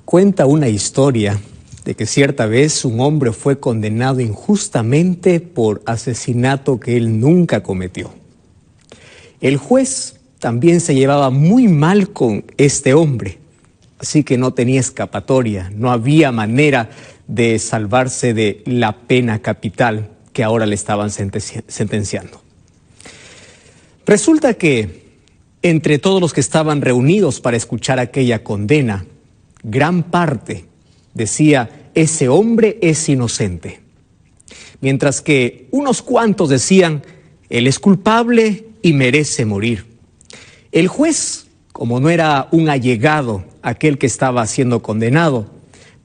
Cuenta una historia de que cierta vez un hombre fue condenado injustamente por asesinato que él nunca cometió. El juez también se llevaba muy mal con este hombre, así que no tenía escapatoria, no había manera de salvarse de la pena capital que ahora le estaban sentenciando. Resulta que entre todos los que estaban reunidos para escuchar aquella condena, gran parte decía: ese hombre es inocente. Mientras que unos cuantos decían: él es culpable y merece morir. El juez, como no era un allegado aquel que estaba siendo condenado,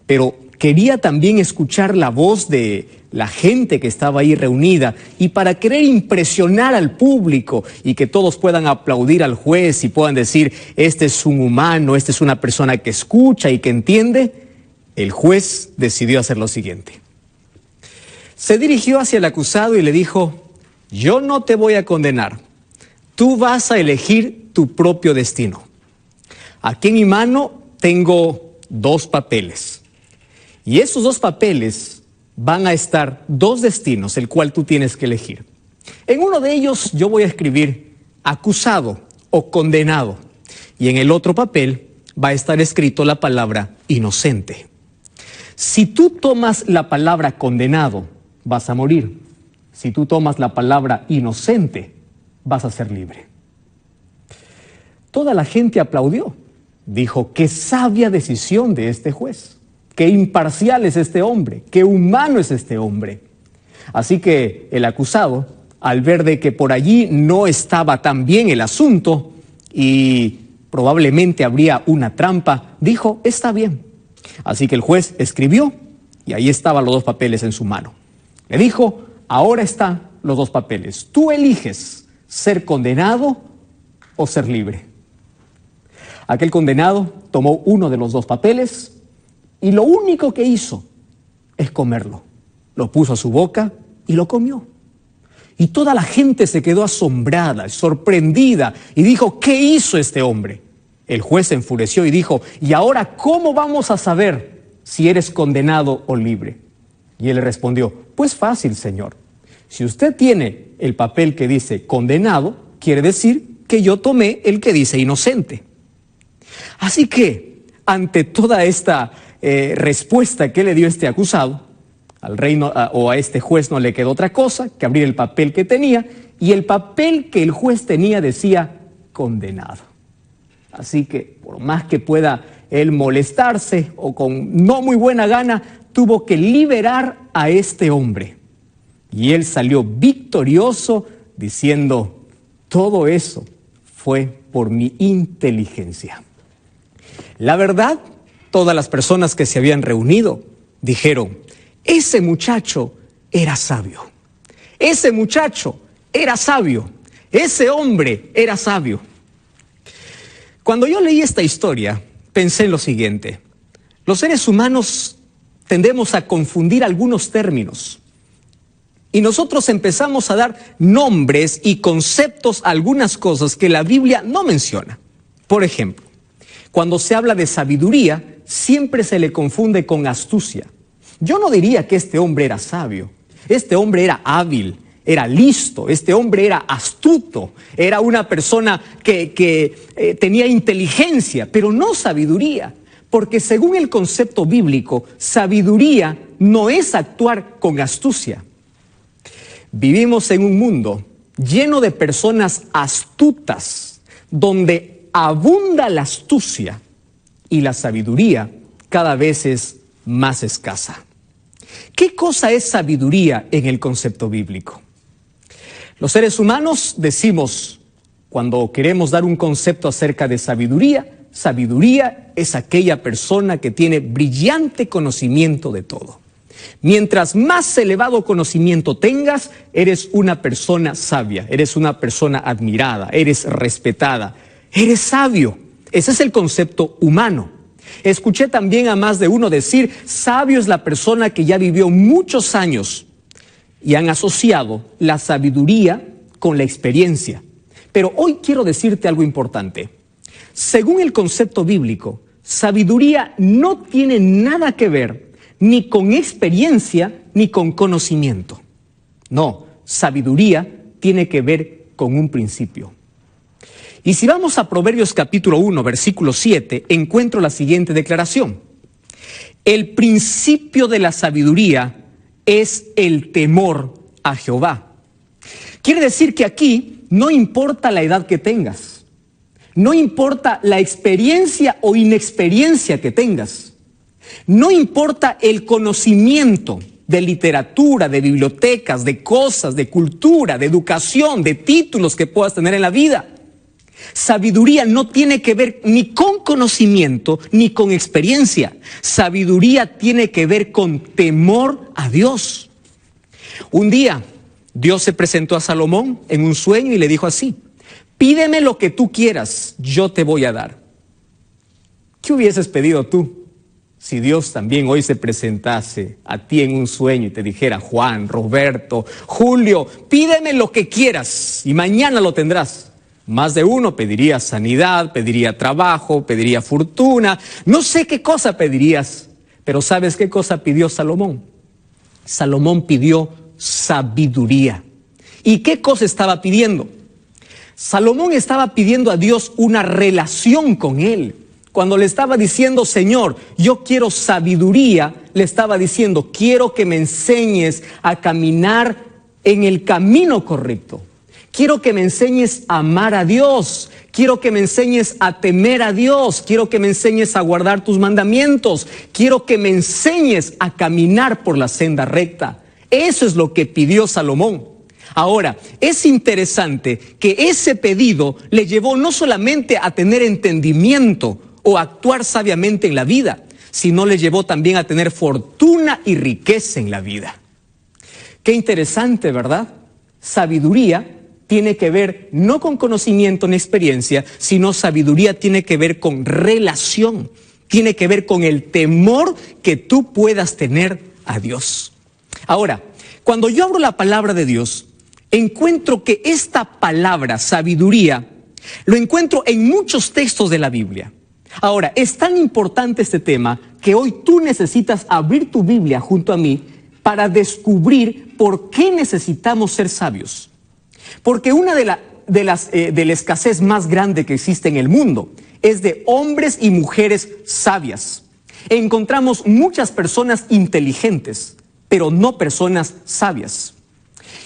pero quería también escuchar la voz de la gente que estaba ahí reunida, y para querer impresionar al público y que todos puedan aplaudir al juez y puedan decir: este es un humano, esta es una persona que escucha y que entiende, el juez decidió hacer lo siguiente. Se dirigió hacia el acusado y le dijo: yo no te voy a condenar, tú vas a elegir tu propio destino. Aquí en mi mano tengo 2 papeles, y esos 2 papeles van a estar 2 destinos, el cual tú tienes que elegir. En uno de ellos yo voy a escribir acusado o condenado, y en el otro papel va a estar escrito la palabra inocente. Si tú tomas la palabra condenado, vas a morir. Si tú tomas la palabra inocente, vas a ser libre. Toda la gente aplaudió. Dijo: qué sabia decisión de este juez. Qué imparcial es este hombre, qué humano es este hombre. Así que el acusado, al ver de que por allí no estaba tan bien el asunto y probablemente habría una trampa, dijo: está bien. Así que el juez escribió y ahí estaban los 2 papeles en su mano. Le dijo: ahora están los 2 papeles. Tú eliges ser condenado o ser libre. Aquel condenado tomó uno de los 2 papeles y lo único que hizo es comerlo. Lo puso a su boca y lo comió. Y toda la gente se quedó asombrada, sorprendida, y dijo: ¿qué hizo este hombre? El juez se enfureció y dijo: ¿y ahora cómo vamos a saber si eres condenado o libre? Y él le respondió: pues fácil, señor. Si usted tiene el papel que dice condenado, quiere decir que yo tomé el que dice inocente. Así que, ante toda esta respuesta que le dio este acusado, al rey o a este juez no le quedó otra cosa que abrir el papel que tenía, y el papel que el juez tenía decía condenado. Así que, por más que pueda él molestarse o con no muy buena gana, tuvo que liberar a este hombre. Y él salió victorioso diciendo: todo eso fue por mi inteligencia. La verdad, todas las personas que se habían reunido dijeron: ese muchacho era sabio. Ese muchacho era sabio. Ese hombre era sabio. Cuando yo leí esta historia, pensé en lo siguiente: los seres humanos tendemos a confundir algunos términos. Y nosotros empezamos a dar nombres y conceptos a algunas cosas que la Biblia no menciona. Por ejemplo, cuando se habla de sabiduría, siempre se le confunde con astucia. Yo no diría que este hombre era sabio. Este hombre era hábil, era listo, este hombre era astuto, era una persona que tenía inteligencia, pero no sabiduría. Porque según el concepto bíblico, sabiduría no es actuar con astucia. Vivimos en un mundo lleno de personas astutas, donde abunda la astucia y la sabiduría cada vez es más escasa. ¿Qué cosa es sabiduría en el concepto bíblico? Los seres humanos decimos, cuando queremos dar un concepto acerca de sabiduría, sabiduría es aquella persona que tiene brillante conocimiento de todo. Mientras más elevado conocimiento tengas, eres una persona sabia, eres una persona admirada, eres respetada, eres sabio. Ese es el concepto humano. Escuché también a más de uno decir: sabio es la persona que ya vivió muchos años, y han asociado la sabiduría con la experiencia. Pero hoy quiero decirte algo importante. Según el concepto bíblico, Sabiduría no tiene nada que ver ni con experiencia ni con conocimiento. No, sabiduría tiene que ver con un principio. Y si vamos a Proverbios capítulo 1, versículo 7, encuentro la siguiente declaración. El principio de la sabiduría es el temor a Jehová. Quiere decir que aquí no importa la edad que tengas. No importa la experiencia o inexperiencia que tengas. No importa el conocimiento de literatura, de bibliotecas, de cosas, de cultura, de educación, de títulos que puedas tener en la vida. Sabiduría no tiene que ver ni con conocimiento ni con experiencia. Sabiduría tiene que ver con temor a Dios. Un día, Dios se presentó a Salomón en un sueño y le dijo así: pídeme lo que tú quieras, yo te voy a dar. ¿Qué hubieses pedido tú si Dios también hoy se presentase a ti en un sueño y te dijera: Juan, Roberto, Julio, pídeme lo que quieras y mañana lo tendrás? Más de uno pediría sanidad, pediría trabajo, pediría fortuna, no sé qué cosa pedirías, pero ¿sabes qué cosa pidió Salomón? Salomón pidió sabiduría. ¿Y qué cosa estaba pidiendo? Salomón estaba pidiendo a Dios una relación con él. Cuando le estaba diciendo: Señor, yo quiero sabiduría, le estaba diciendo: quiero que me enseñes a caminar en el camino correcto. Quiero que me enseñes a amar a Dios. Quiero que me enseñes a temer a Dios. Quiero que me enseñes a guardar tus mandamientos. Quiero que me enseñes a caminar por la senda recta. Eso es lo que pidió Salomón. Ahora, es interesante que ese pedido le llevó no solamente a tener entendimiento o a actuar sabiamente en la vida, sino le llevó también a tener fortuna y riqueza en la vida. Qué interesante, ¿verdad? Sabiduría tiene que ver no con conocimiento ni experiencia, sino sabiduría tiene que ver con relación, tiene que ver con el temor que tú puedas tener a Dios. Ahora, cuando yo abro la palabra de Dios, encuentro que esta palabra, sabiduría, lo encuentro en muchos textos de la Biblia. Ahora, es tan importante este tema que hoy tú necesitas abrir tu Biblia junto a mí para descubrir por qué necesitamos ser sabios. Porque una de la escasez más grande que existe en el mundo es de hombres y mujeres sabias. Encontramos muchas personas inteligentes, pero no personas sabias.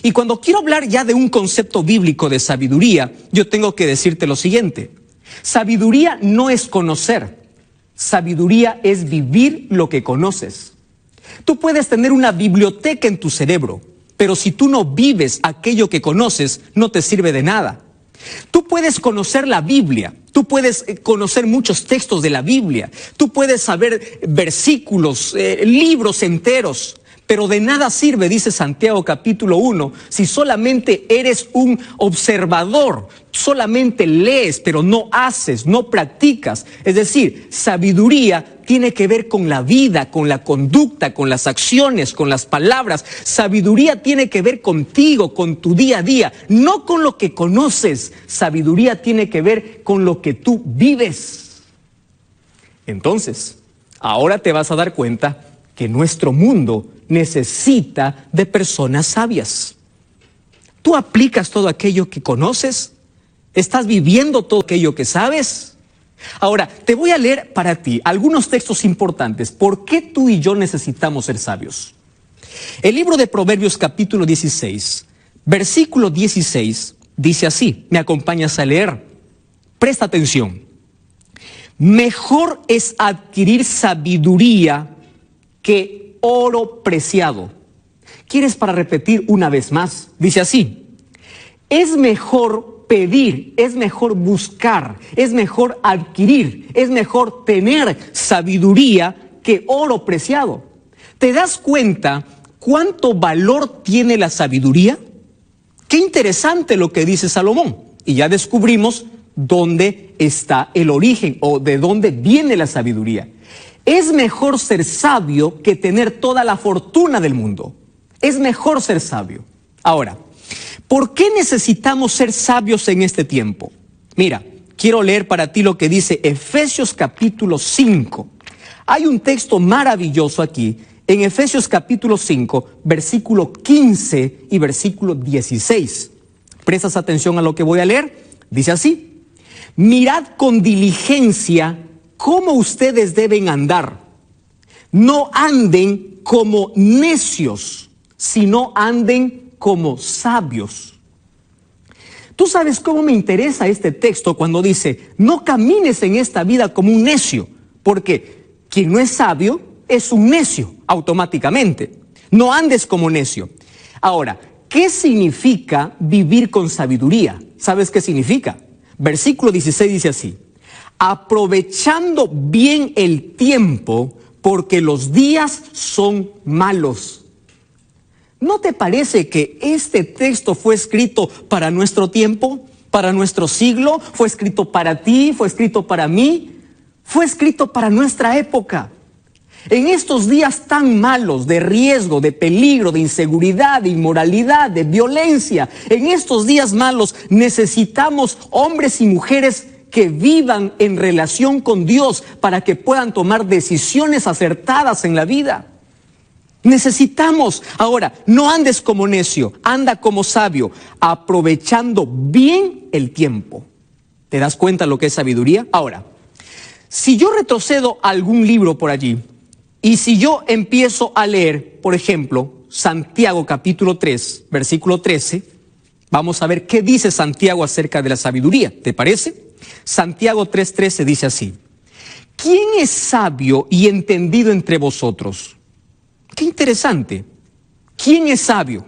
Y cuando quiero hablar ya de un concepto bíblico de sabiduría, yo tengo que decirte lo siguiente. Sabiduría no es conocer. Sabiduría es vivir lo que conoces. Tú puedes tener una biblioteca en tu cerebro, pero si tú no vives aquello que conoces, no te sirve de nada. Tú puedes conocer la Biblia, tú puedes conocer muchos textos de la Biblia, tú puedes saber versículos, libros enteros, pero de nada sirve, dice Santiago capítulo 1, si solamente eres un observador, solamente lees, pero no haces, no practicas. Es decir, sabiduría tiene que ver con la vida, con la conducta, con las acciones, con las palabras. Sabiduría tiene que ver contigo, con tu día a día, no con lo que conoces. Sabiduría tiene que ver con lo que tú vives. Entonces, ahora te vas a dar cuenta que nuestro mundo necesita de personas sabias. ¿Tú aplicas todo aquello que conoces? ¿Estás viviendo todo aquello que sabes? Ahora, te voy a leer para ti algunos textos importantes. ¿Por qué tú y yo necesitamos ser sabios? El libro de Proverbios capítulo 16, versículo 16, dice así. ¿Me acompañas a leer? Presta atención. Mejor es adquirir sabiduría que oro preciado. ¿Quieres para repetir una vez más? Dice así. Es mejor pedir, es mejor buscar, es mejor adquirir, es mejor tener sabiduría que oro preciado. ¿Te das cuenta cuánto valor tiene la sabiduría? Qué interesante lo que dice Salomón. Y ya descubrimos dónde está el origen o de dónde viene la sabiduría. Es mejor ser sabio que tener toda la fortuna del mundo. Es mejor ser sabio. Ahora, ¿por qué necesitamos ser sabios en este tiempo? Mira, quiero leer para ti lo que dice Efesios capítulo 5. Hay un texto maravilloso aquí, en Efesios capítulo 5, versículo 15 y versículo 16. ¿Prestas atención a lo que voy a leer? Dice así: mirad con diligencia cómo ustedes deben andar. No anden como necios, sino anden como sabios. Tú sabes cómo me interesa este texto cuando dice, no camines en esta vida como un necio, porque quien no es sabio es un necio automáticamente. No andes como necio. Ahora, ¿qué significa vivir con sabiduría? ¿Sabes qué significa? Versículo 16 dice así: aprovechando bien el tiempo, porque los días son malos. ¿No te parece que este texto fue escrito para nuestro tiempo, para nuestro siglo? ¿Fue escrito para ti? ¿Fue escrito para mí? Fue escrito para nuestra época. En estos días tan malos, de riesgo, de peligro, de inseguridad, de inmoralidad, de violencia, en estos días malos necesitamos hombres y mujeres que vivan en relación con Dios para que puedan tomar decisiones acertadas en la vida. Necesitamos, ahora, no andes como necio, anda como sabio, aprovechando bien el tiempo. ¿Te das cuenta lo que es sabiduría? Ahora, si yo retrocedo a algún libro por allí, y si yo empiezo a leer, por ejemplo, Santiago capítulo 3, versículo 13, vamos a ver qué dice Santiago acerca de la sabiduría, ¿te parece? Santiago 3:13 dice así: ¿quién es sabio y entendido entre vosotros? Qué interesante. ¿Quién es sabio?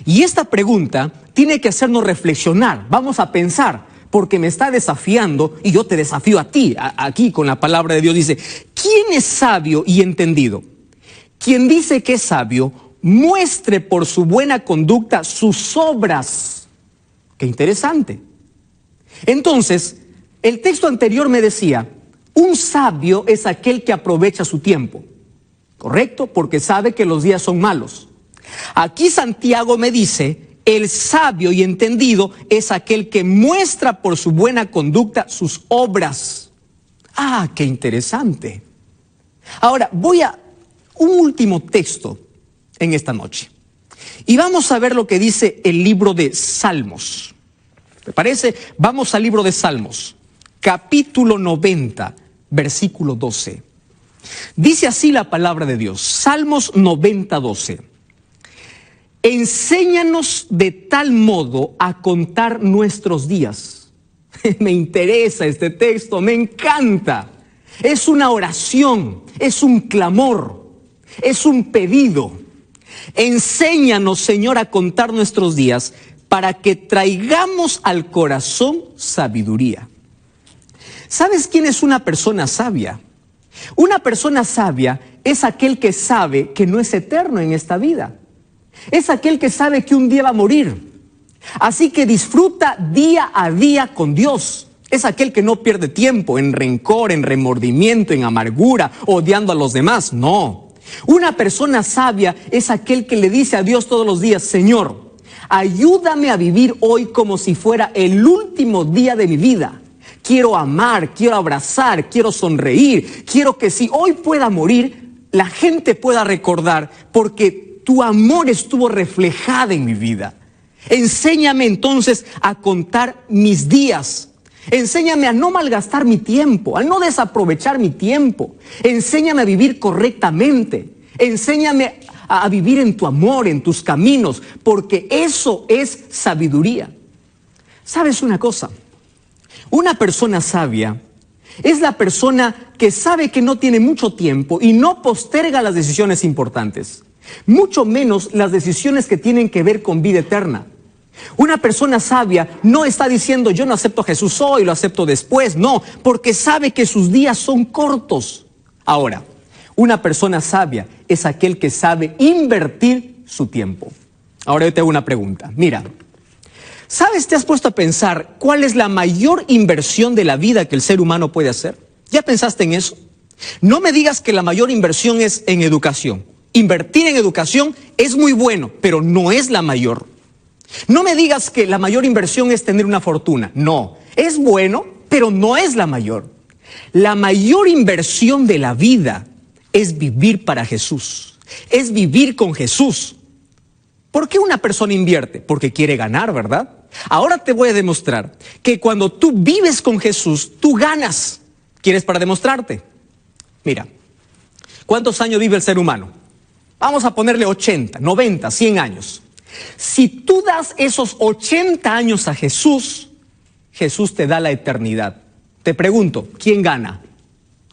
Y esta pregunta tiene que hacernos reflexionar. Vamos a pensar, porque me está desafiando y yo te desafío a ti. Aquí con la palabra de Dios dice, ¿quién es sabio y entendido? Quien dice que es sabio, muestre por su buena conducta sus obras. Qué interesante. Entonces, el texto anterior me decía, un sabio es aquel que aprovecha su tiempo. ¿Correcto? Porque sabe que los días son malos. Aquí Santiago me dice, el sabio y entendido es aquel que muestra por su buena conducta sus obras. ¡Ah, qué interesante! Ahora, voy a un último texto en esta noche. Y vamos a ver lo que dice el libro de Salmos. ¿Te parece? Vamos al libro de Salmos, capítulo 90, versículo 12. Dice así la palabra de Dios, Salmos 90:12. Enséñanos de tal modo a contar nuestros días. Me interesa este texto, me encanta. Es una oración, es un clamor, es un pedido. Enséñanos, Señor, a contar nuestros días para que traigamos al corazón sabiduría. ¿Sabes quién es una persona sabia? Una persona sabia es aquel que sabe que no es eterno en esta vida. Es aquel que sabe que un día va a morir. Así que disfruta día a día con Dios. Es aquel que no pierde tiempo en rencor, en remordimiento, en amargura, odiando a los demás. No. Una persona sabia es aquel que le dice a Dios todos los días, Señor, ayúdame a vivir hoy como si fuera el último día de mi vida. Quiero amar, quiero abrazar, quiero sonreír. Quiero que si hoy pueda morir, la gente pueda recordar porque tu amor estuvo reflejado en mi vida. Enséñame entonces a contar mis días. Enséñame a no malgastar mi tiempo, a no desaprovechar mi tiempo. Enséñame a vivir correctamente. Enséñame a vivir en tu amor, en tus caminos, porque eso es sabiduría. ¿Sabes una cosa? Una persona sabia es la persona que sabe que no tiene mucho tiempo y no posterga las decisiones importantes, mucho menos las decisiones que tienen que ver con vida eterna. Una persona sabia no está diciendo yo no acepto a Jesús hoy, lo acepto después, no, porque sabe que sus días son cortos. Ahora, una persona sabia es aquel que sabe invertir su tiempo. Ahora yo te hago una pregunta, mira. ¿Sabes? ¿Te has puesto a pensar cuál es la mayor inversión de la vida que el ser humano puede hacer? ¿Ya pensaste en eso? No me digas que la mayor inversión es en educación. Invertir en educación es muy bueno, pero no es la mayor. No me digas que la mayor inversión es tener una fortuna. No, Es bueno, pero no es la mayor. La mayor inversión de la vida es vivir para Jesús, es vivir con Jesús. ¿Por qué una persona invierte? Porque quiere ganar, ¿verdad? Ahora te voy a demostrar que cuando tú vives con Jesús, tú ganas. ¿Quieres para demostrarte? Mira, ¿cuántos años vive el ser humano? Vamos a ponerle 80, 90, 100 años. Si tú das esos 80 años a Jesús, Jesús te da la eternidad. Te pregunto, ¿quién gana?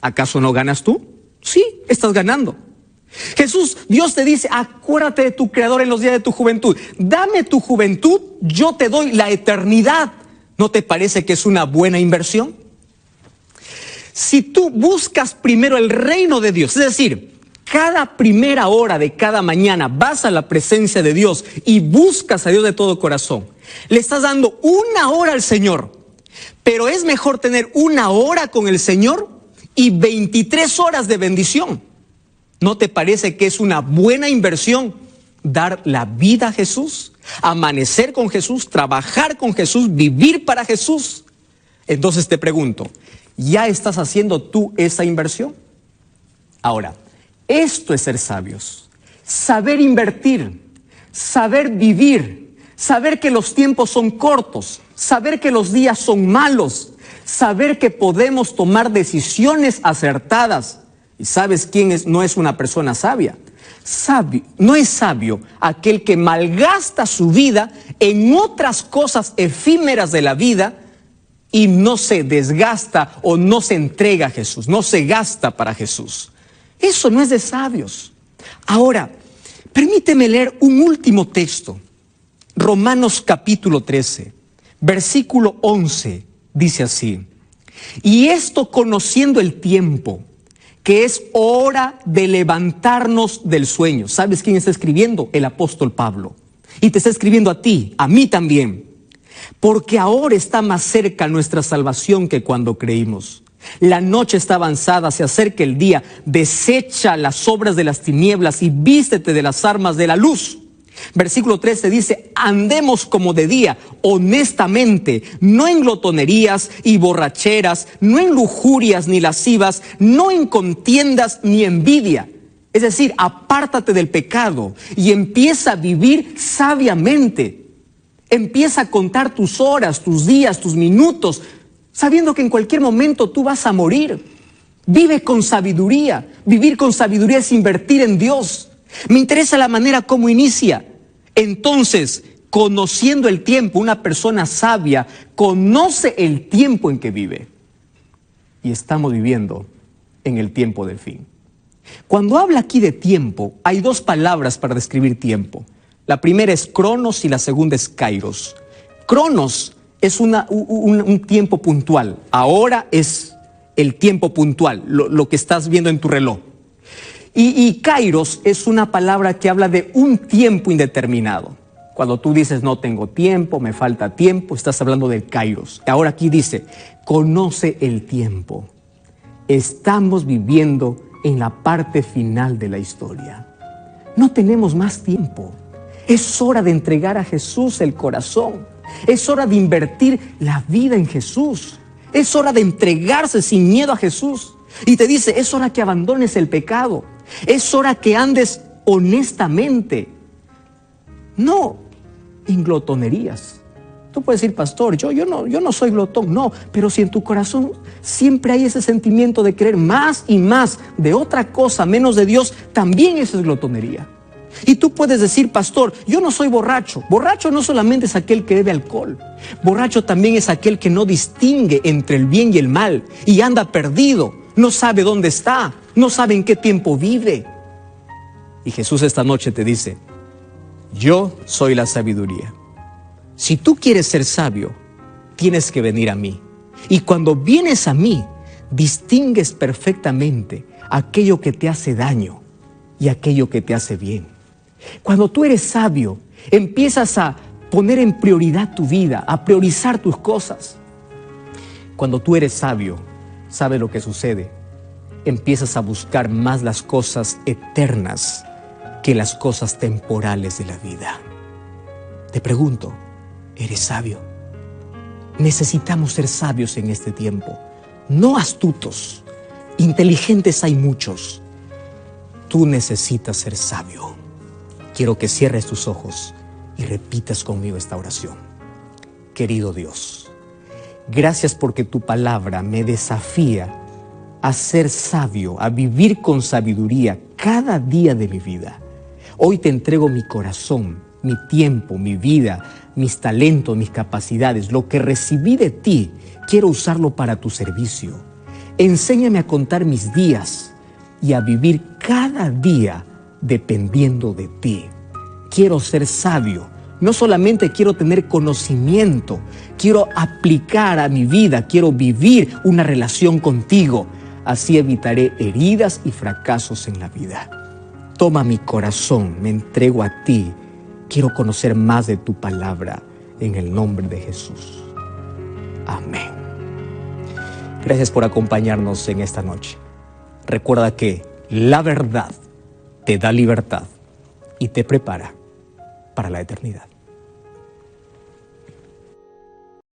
¿Acaso no ganas tú? Sí, estás ganando. Jesús, Dios te dice, acuérdate de tu Creador en los días de tu juventud. Dame tu juventud, yo te doy la eternidad. ¿No te parece que es una buena inversión? Si tú buscas primero el reino de Dios, es decir, cada primera hora de cada mañana vas a la presencia de Dios y buscas a Dios de todo corazón, le estás dando una hora al Señor. Pero es mejor tener una hora con el Señor y 23 horas de bendición. ¿No te parece que es una buena inversión dar la vida a Jesús, amanecer con Jesús, trabajar con Jesús, vivir para Jesús? Entonces te pregunto, ¿ya estás haciendo tú esa inversión? Ahora, esto es ser sabios, saber invertir, saber vivir, saber que los tiempos son cortos, saber que los días son malos, saber que podemos tomar decisiones acertadas. ¿Y sabes quién no es una persona sabia? Sabio, no es sabio aquel que malgasta su vida en otras cosas efímeras de la vida y no se desgasta o no se entrega a Jesús, no se gasta para Jesús. Eso no es de sabios. Ahora, permíteme leer un último texto. Romanos capítulo 13, versículo 11, dice así: y esto conociendo el tiempo, que es hora de levantarnos del sueño. ¿Sabes quién está escribiendo? El apóstol Pablo. Y te está escribiendo a ti, a mí también. Porque ahora está más cerca nuestra salvación que cuando creímos. La noche está avanzada, se acerca el día. Desecha las obras de las tinieblas y vístete de las armas de la luz. Versículo 13 dice: andemos como de día, honestamente, no en glotonerías y borracheras, no en lujurias ni lascivas, no en contiendas ni envidia. Es decir, apártate del pecado y empieza a vivir sabiamente. Empieza a contar tus horas, tus días, tus minutos, sabiendo que en cualquier momento tú vas a morir. Vive con sabiduría. Vivir con sabiduría es invertir en Dios. Me interesa la manera como inicia. Entonces, conociendo el tiempo, una persona sabia conoce el tiempo en que vive. Y estamos viviendo en el tiempo del fin. Cuando habla aquí de tiempo, hay dos palabras para describir tiempo. La primera es cronos y la segunda es kairos. Cronos es un tiempo puntual. Ahora es el tiempo puntual, lo que estás viendo en tu reloj. Y kairos es una palabra que habla de un tiempo indeterminado. Cuando tú dices no tengo tiempo, me falta tiempo, estás hablando del kairos. Ahora aquí dice, conoce el tiempo. Estamos viviendo en la parte final de la historia. No tenemos más tiempo. Es hora de entregar a Jesús el corazón. Es hora de invertir la vida en Jesús. Es hora de entregarse sin miedo a Jesús. Y te dice, es hora que abandones el pecado. Es hora que andes honestamente. No en glotonerías. Tú puedes decir, pastor, yo no soy glotón. No, pero si en tu corazón siempre hay ese sentimiento de querer más y más de otra cosa, menos de Dios, también eso es glotonería. Y tú puedes decir, pastor, yo no soy borracho. Borracho no solamente es aquel que bebe alcohol. Borracho también es aquel que no distingue entre el bien y el mal y anda perdido. No sabe dónde está, no sabe en qué tiempo vive. Y Jesús esta noche te dice, yo soy la sabiduría. Si tú quieres ser sabio, tienes que venir a mí. Y cuando vienes a mí, distingues perfectamente aquello que te hace daño y aquello que te hace bien. Cuando tú eres sabio, empiezas a poner en prioridad tu vida, a priorizar tus cosas. Cuando tú eres sabio, ¿sabes lo que sucede? Empiezas a buscar más las cosas eternas que las cosas temporales de la vida. Te pregunto, ¿eres sabio? Necesitamos ser sabios en este tiempo, no astutos. Inteligentes hay muchos. Tú necesitas ser sabio. Quiero que cierres tus ojos y repitas conmigo esta oración. Querido Dios, gracias porque tu palabra me desafía a ser sabio, a vivir con sabiduría cada día de mi vida. Hoy te entrego mi corazón, mi tiempo, mi vida, mis talentos, mis capacidades. Lo que recibí de ti, quiero usarlo para tu servicio. Enséñame a contar mis días y a vivir cada día dependiendo de ti. Quiero ser sabio. No solamente quiero tener conocimiento, quiero aplicar a mi vida, quiero vivir una relación contigo. Así evitaré heridas y fracasos en la vida. Toma mi corazón, me entrego a ti. Quiero conocer más de tu palabra en el nombre de Jesús. Amén. Gracias por acompañarnos en esta noche. Recuerda que la verdad te da libertad y te prepara para la eternidad.